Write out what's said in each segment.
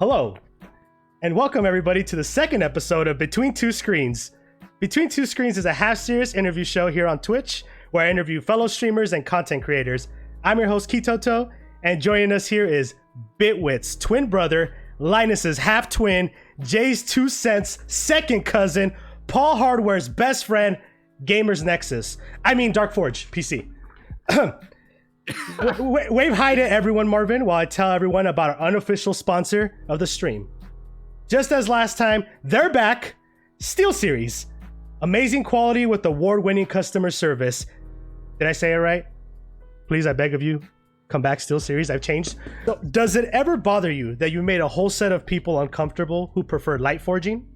Hello, and welcome everybody to the second episode of Between Two Screens. Between Two Screens is a half-serious interview show here on Twitch where I interview fellow streamers and content creators. I'm your host, IMKitoto, and joining us here is Bitwit's twin brother, Linus's half-twin, Jay's 2 cents second cousin, Paul Hardware's best friend, Gamers Nexus. I mean DarkForgePc. Wave hi to everyone, Marvin, while I tell everyone about our unofficial sponsor of the stream. Just as last time, they're back. SteelSeries. Amazing quality with award-winning customer service. Did I say it right? Please, I beg of you, come back, SteelSeries. I've changed. So, does it ever bother you that you made a whole set of people uncomfortable who prefer light forging?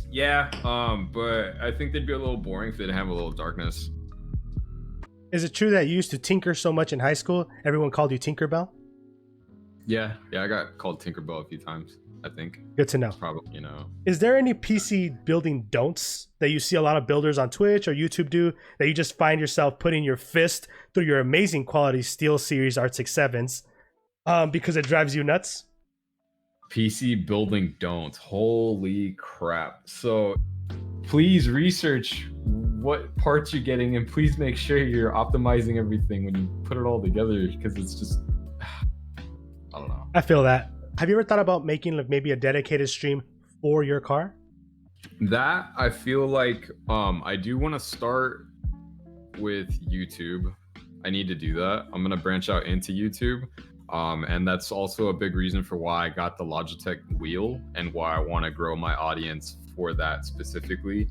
Yeah, but I think they'd be a little boring if they didn't have a little darkness. Is it true that you used to tinker so much in high school, everyone called you Tinkerbell? Yeah, I got called Tinkerbell a few times, I think. Good to know. Probably, Is there any PC building don'ts that you see a lot of builders on Twitch or YouTube do that you just find yourself putting your fist through your amazing quality SteelSeries R6-7s because it drives you nuts? PC building don'ts. Holy crap. So please research what parts you're getting and please make sure you're optimizing everything when you put it all together because it's just, I don't know. I feel that. Have you ever thought about making like maybe a dedicated stream for your car? That I feel like I do want to start with YouTube. I need to do that. I'm going to branch out into YouTube. And that's also a big reason for why I got the Logitech wheel and why I want to grow my audience for that specifically.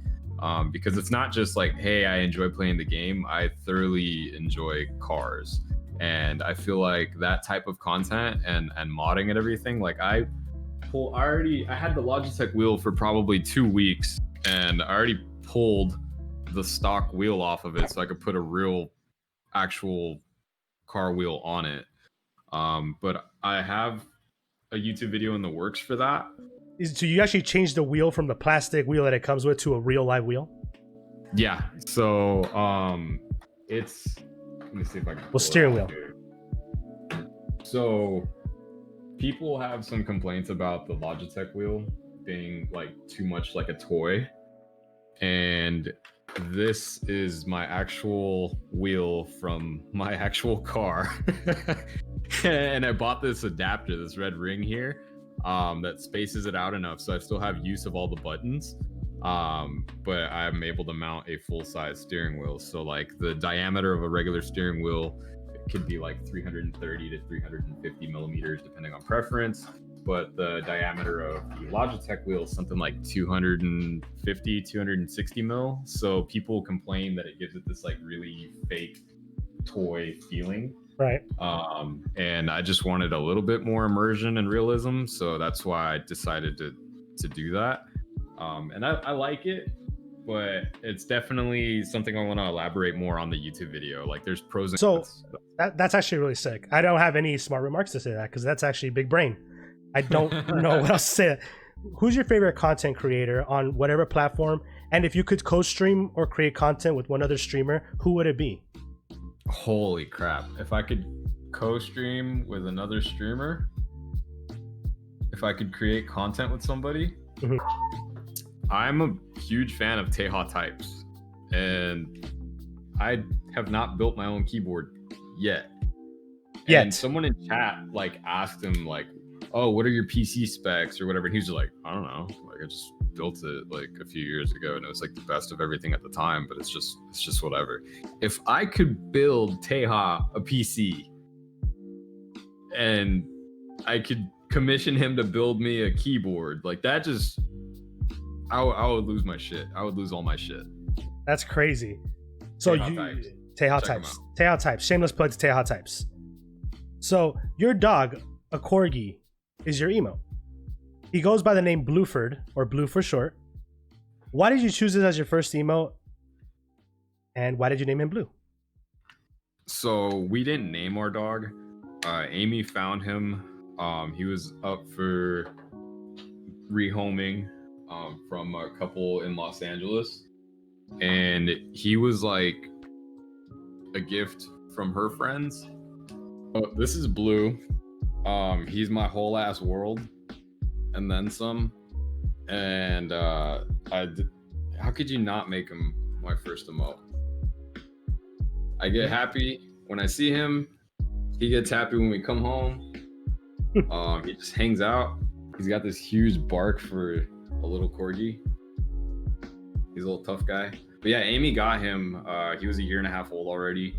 Because it's not just like, hey, I enjoy playing the game. I thoroughly enjoy cars. And I feel like that type of content and modding and everything, like I had the Logitech wheel for probably 2 weeks and I already pulled the stock wheel off of it so I could put a real actual car wheel on it. But I have a YouTube video in the works for that. So you actually changed the wheel from the plastic wheel that it comes with to a real live wheel? Yeah. So it's, let me see if I can. Well, steering wheel. So people have some complaints about the Logitech wheel being like too much like a toy. And this is my actual wheel from my actual car. And I bought this adapter, this red ring here, that spaces it out enough so I still have use of all the buttons, but I'm able to mount a full-size steering wheel. So like the diameter of a regular steering wheel, it could be like 330 to 350 millimeters depending on preference, but the diameter of the Logitech wheel is something like 250, 260 mil. So people complain that it gives it this like really fake toy feeling. Right. And I just wanted a little bit more immersion and realism, so that's why I decided to do that. And I like it, but it's definitely something I want to elaborate more on the YouTube video. Like there's pros and cons. That's actually really sick. I don't have any smart remarks to say that because that's actually big brain. I don't know what else to say. Who's your favorite content creator on whatever platform? And if you could co-stream or create content with one other streamer, who would it be? Holy crap. If I could co-stream with another streamer, if I could create content with somebody, I'm a huge fan of Teha Types, and I have not built my own keyboard yet. And someone in chat like asked him like, oh, what are your PC specs or whatever, and he's just like, I don't know, like I just built it like a few years ago and it was like the best of everything at the time, but it's just whatever. If I could build Teha a PC and I could commission him to build me a keyboard, like that just, I would lose my shit. I would lose all my shit. That's crazy. So Teha Types. Shameless plug to Teha Types. So your dog, a corgi, is your emo. He goes by the name Blueford, or Blue for short. Why did you choose this as your first emo? And why did you name him Blue? So we didn't name our dog. Amy found him. He was up for rehoming from a couple in Los Angeles. And he was like a gift from her friends. Oh, this is Blue. He's my whole ass world, and then some. And how could you not make him my first emote? I get happy when I see him. He gets happy when we come home. He just hangs out. He's got this huge bark for a little corgi. He's a little tough guy. But yeah, Amy got him. He was 1.5 years old already,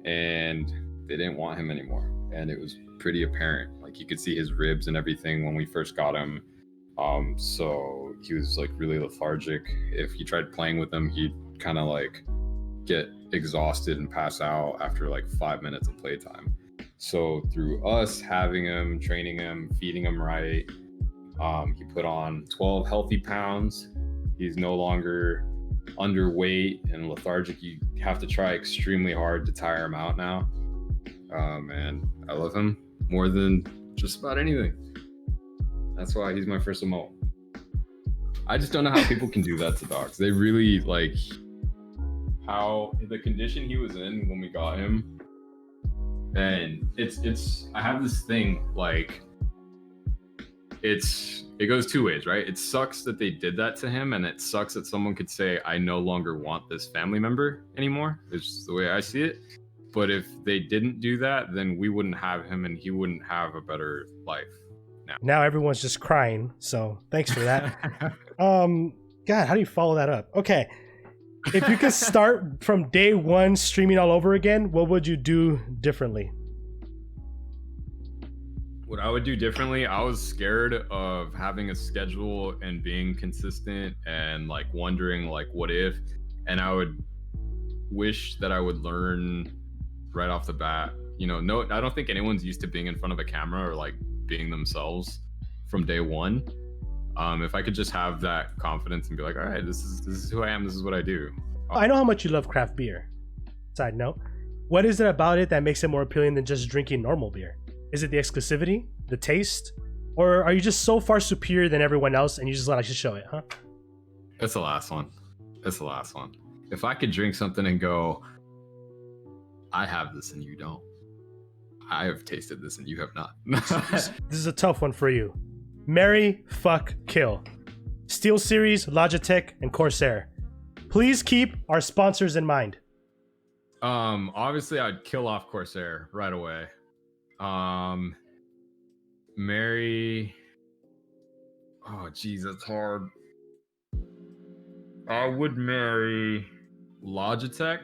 and they didn't want him anymore. And it was pretty apparent. Like, you could see his ribs and everything when we first got him. So he was like really lethargic. If you tried playing with him, he'd kind of like get exhausted and pass out after like 5 minutes of playtime. So through us having him, training him, feeding him right, he put on 12 healthy pounds. He's no longer underweight and lethargic. You have to try extremely hard to tire him out now. And I love him more than just about anything. That's why he's my first emote. I just don't know how people can do that to dogs. They really, like, how the condition he was in when we got him. And it's I have this thing, like, it goes two ways, right? It sucks that they did that to him, and it sucks that someone could say, I no longer want this family member anymore. It's just the way I see it. But if they didn't do that, then we wouldn't have him, and he wouldn't have a better life now. Now everyone's just crying, so thanks for that. God, how do you follow that up? Okay. If you could start from day one streaming all over again, what would you do differently? What I would do differently, I was scared of having a schedule and being consistent and like wondering like what if, and I would wish that I would learn right off the bat. You know, no, I don't think anyone's used to being in front of a camera or like being themselves from day one. If I could just have that confidence and be like, all right, this is who I am, this is what I do. I know how much you love craft beer. Side note, what is it about it that makes it more appealing than just drinking normal beer? Is it the exclusivity, the taste, or are you just so far superior than everyone else and you just like to show it, huh? It's the last one. If I could drink something and go, I have this and you don't. I have tasted this and you have not. This is a tough one for you. Marry, fuck, kill. SteelSeries, Logitech, and Corsair. Please keep our sponsors in mind. Obviously I'd kill off Corsair right away. Marry. Oh, geez, that's hard. I would marry Logitech,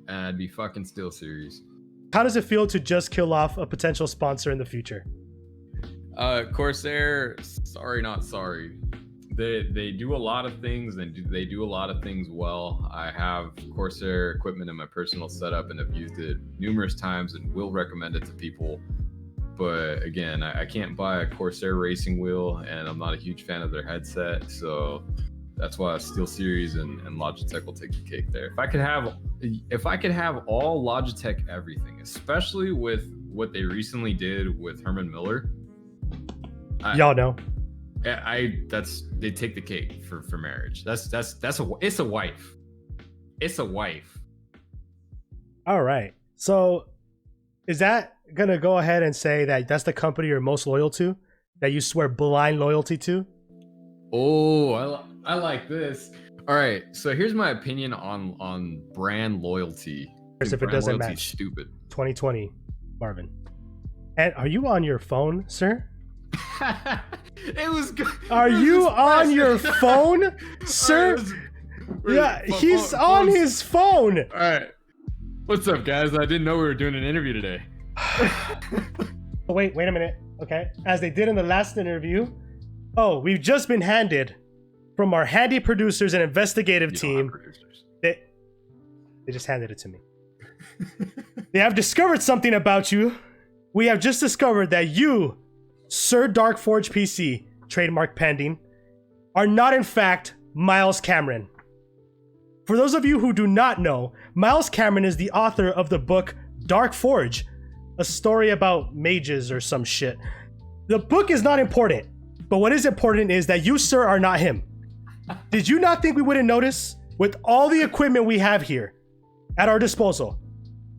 and I'd be fucking SteelSeries. How does it feel to just kill off a potential sponsor in the future? Corsair, sorry, not sorry. They do a lot of things, and they do a lot of things well. I have Corsair equipment in my personal setup and have used it numerous times and will recommend it to people. But again, I can't buy a Corsair racing wheel, and I'm not a huge fan of their headset, so that's why SteelSeries and Logitech will take the cake there. If I could have all Logitech everything, especially with what they recently did with Herman Miller. Y'all know. They take the cake for marriage. It's a wife. It's a wife. All right. So is that gonna go ahead and say that that's the company you're most loyal to, that you swear blind loyalty to? Oh, I like this. All right. So here's my opinion on brand loyalty. If it doesn't match. Stupid. 2020, Marvin. And are you on your phone, sir? It was good. Are you on your phone, sir? Yeah, he's on his phone. All right. What's up, guys? I didn't know we were doing an interview today. Wait a minute. Okay. As they did in the last interview. Oh, we've just been handed from our handy producers and investigative team. They just handed it to me. They have discovered something about you. We have just discovered that you, Sir DarkForgePc, trademark pending, are not in fact Miles Cameron. For those of you who do not know, Miles Cameron is the author of the book Dark Forge, a story about mages or some shit. The book is not important, but what is important is that you, sir, are not him. Did you not think we wouldn't notice? With all the equipment we have here at our disposal,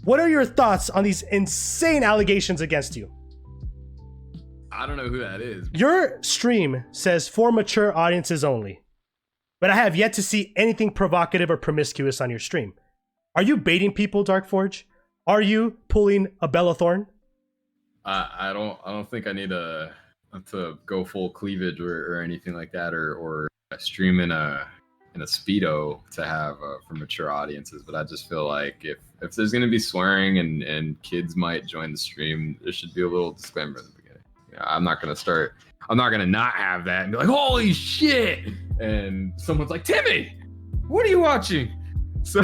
what are your thoughts on these insane allegations against you? I don't know who that is. Your stream says for mature audiences only, but I have yet to see anything provocative or promiscuous on your stream. Are you baiting people, DarkForge? Are you pulling a Bella Thorne? I don't think I need to go full cleavage or anything like that, or stream in a Speedo to have for mature audiences. But I just feel like if there's gonna be swearing and kids might join the stream, there should be a little disclaimer in the beginning. I'm not gonna not have that and be like, holy shit, and someone's like, Timmy, what are you watching? So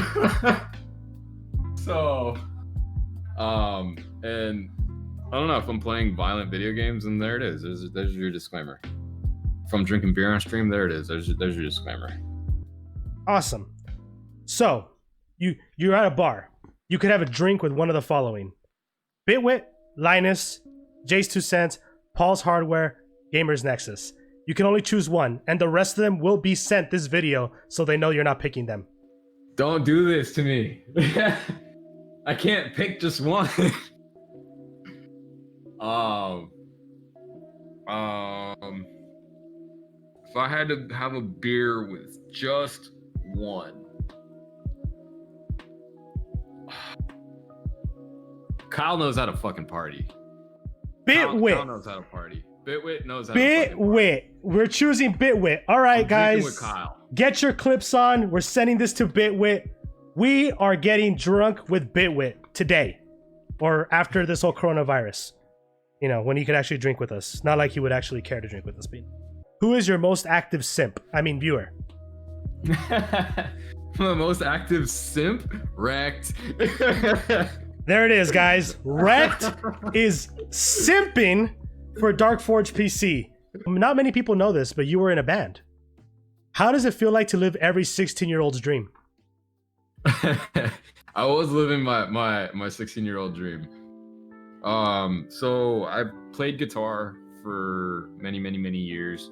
and I don't know if I'm playing violent video games, and there it is. There's your disclaimer. If I'm drinking beer on stream, there it is. There's your disclaimer. Awesome. So you're at a bar. You could have a drink with one of the following: Bitwit, Linus, Jay's 2 Cents, Paul's Hardware, Gamers Nexus. You can only choose one, and the rest of them will be sent this video so they know you're not picking them. Don't do this to me. I can't pick just one. If I had to have a beer with just one, Kyle knows how to fucking party. Bitwit. Kyle knows how to party. Bitwit knows how to fucking party. Bitwit. We're choosing Bitwit. All right, I'm guys. with Kyle. Get your clips on. We're sending this to Bitwit. We are getting drunk with Bitwit today, or after this whole coronavirus. You know, when he could actually drink with us. Not like he would actually care to drink with us. Who is your most active simp? I mean, viewer. My most active simp? Wrecked. There it is, guys. Wrecked is simping for DarkForgePc. Not many people know this, but you were in a band. How does it feel like to live every 16-year-old's dream? I was living my 16-year-old dream. So I played guitar for many years.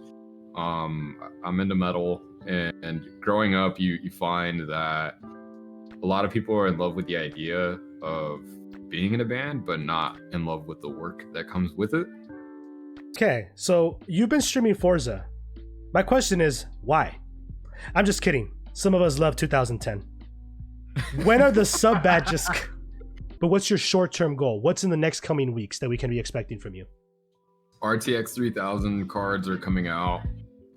I'm into metal, and growing up, you find that a lot of people are in love with the idea of being in a band, but not in love with the work that comes with it. Okay, so you've been streaming Forza. My question is, why? I'm just kidding. Some of us love 2010. When are the sub badges? But what's your short-term goal? What's in the next coming weeks that we can be expecting from you? RTX 3000 cards are coming out,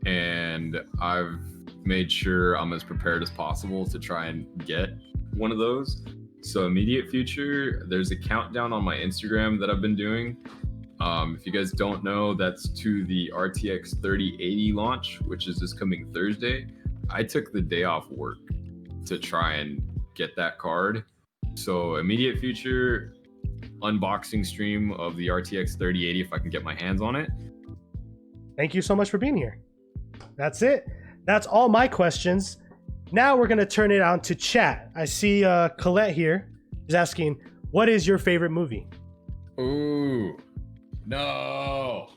and I've made sure I'm as prepared as possible to try and get one of those. So immediate future, there's a countdown on my Instagram that I've been doing. If you guys don't know, that's to the RTX 3080 launch, which is this coming Thursday. I took the day off work to try and get that card. So immediate future, unboxing stream of the RTX 3080 if I can get my hands on it. Thank you so much for being here. That's it. That's all my questions. Now we're going to turn it on to chat. I see Colette here is asking, what is your favorite movie? Ooh, no.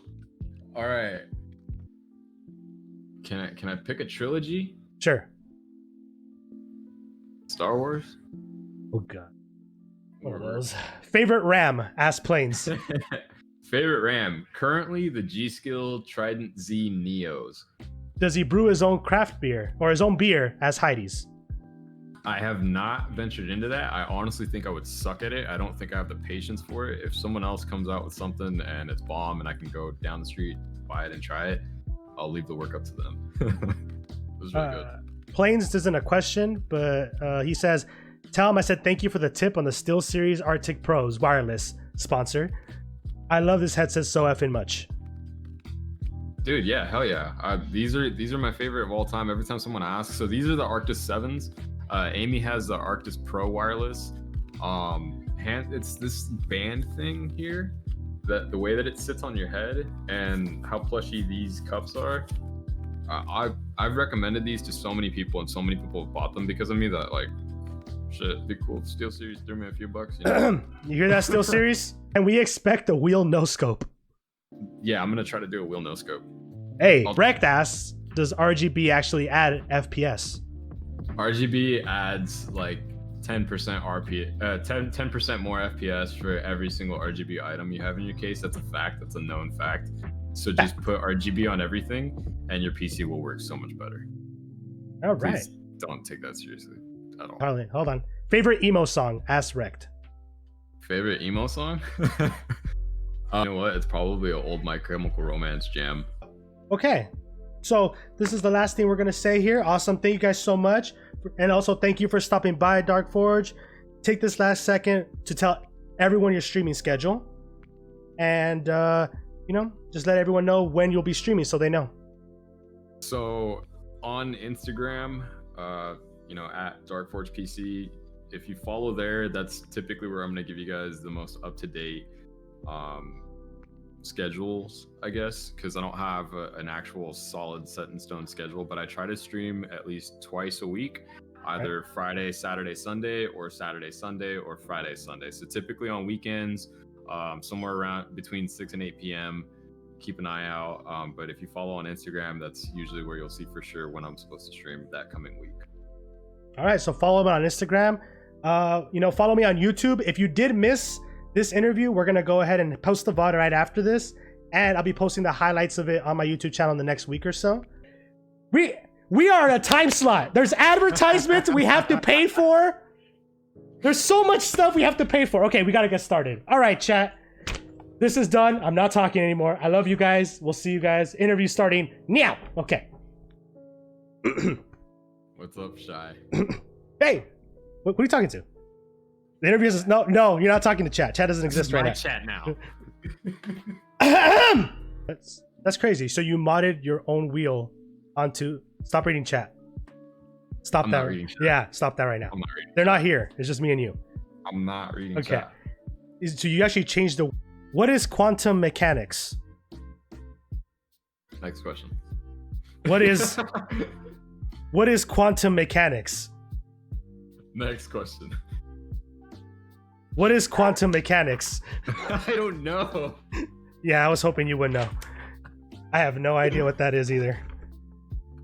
All right. Can I pick a trilogy? Sure. Star Wars? Oh, God. One of those. Favorite RAM? Ask Planes. Favorite RAM? Currently, the G-Skill Trident Z Neos. Does he brew his own craft beer or his own beer as Heidi's? I have not ventured into that. I honestly think I would suck at it. I don't think I have the patience for it. If someone else comes out with something and it's bomb and I can go down the street, buy it and try it, I'll leave the work up to them. It was really good. Planes isn't a question, but he says, tell him I said thank you for the tip on the SteelSeries Arctic Pros wireless sponsor. I love this headset so effing much. Dude, yeah, hell yeah. These are my favorite of all time. Every time someone asks, so these are the Arctis 7s. Amy has the Arctis Pro wireless. It's this band thing here, that the way that it sits on your head and how plushy these cups are. I've recommended these to so many people, and so many people have bought them because of me. That like, shit, it'd be cool. SteelSeries threw me a few bucks. You know? You hear that, SteelSeries? And we expect a wheel no scope. Yeah, I'm gonna try to do a wheel no scope. Hey, Brecht asks, does RGB actually add FPS? RGB adds like 10% RP, 10% more FPS for every single RGB item you have in your case. That's a fact. That's a known fact. So just put RGB on everything, and your PC will work so much better. All right. Please don't take that seriously at all. Hold on. Favorite emo song? Ass wrecked. Favorite emo song? You know what? It's probably an old My Chemical Romance jam. Okay. So this is the last thing we're going to say here. Awesome. Thank you guys so much. And also thank you for stopping by, DarkForge. Take this last second to tell everyone your streaming schedule. And, just let everyone know when you'll be streaming so they know. So on Instagram, at DarkForgePc, if you follow there, that's typically where I'm going to give you guys the most up-to-date schedules, I guess, because I don't have an actual solid set in stone schedule, but I try to stream at least twice a week, either Friday, Saturday, Sunday, or Saturday, Sunday, or Friday, Sunday. So typically on weekends, somewhere around between 6 and 8 p.m. Keep an eye out. But if you follow on Instagram, that's usually where you'll see for sure when I'm supposed to stream that coming week. All right, so follow me on Instagram. Follow me on YouTube. If you did miss this interview, we're gonna go ahead and post the VOD right after this, and I'll be posting the highlights of it on my YouTube channel in the next week or so. We are in a time slot. There's advertisements we have to pay for. There's so much stuff we have to pay for. Okay, we gotta get started. All right, chat. This is done. I'm not talking anymore. I love you guys. We'll see you guys. Interview starting now. Okay. What's up, Shy? Hey, what are you talking to? The interview is no. You're not talking to chat. Chat doesn't exist right now. Chat now. That's crazy. So you modded your own wheel onto. Stop reading chat. Stop I'm that. not reading chat. Yeah, stop that right now. I'm not reading. They're not here. It's just me and you. I'm not reading Okay. chat. So you actually changed the. What is quantum mechanics? Next question. What is quantum mechanics? Next question. What is quantum mechanics? I don't know. Yeah, I was hoping you would know. I have no idea what that is either.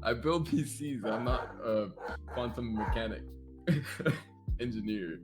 I build PCs. I'm not a quantum mechanic engineer.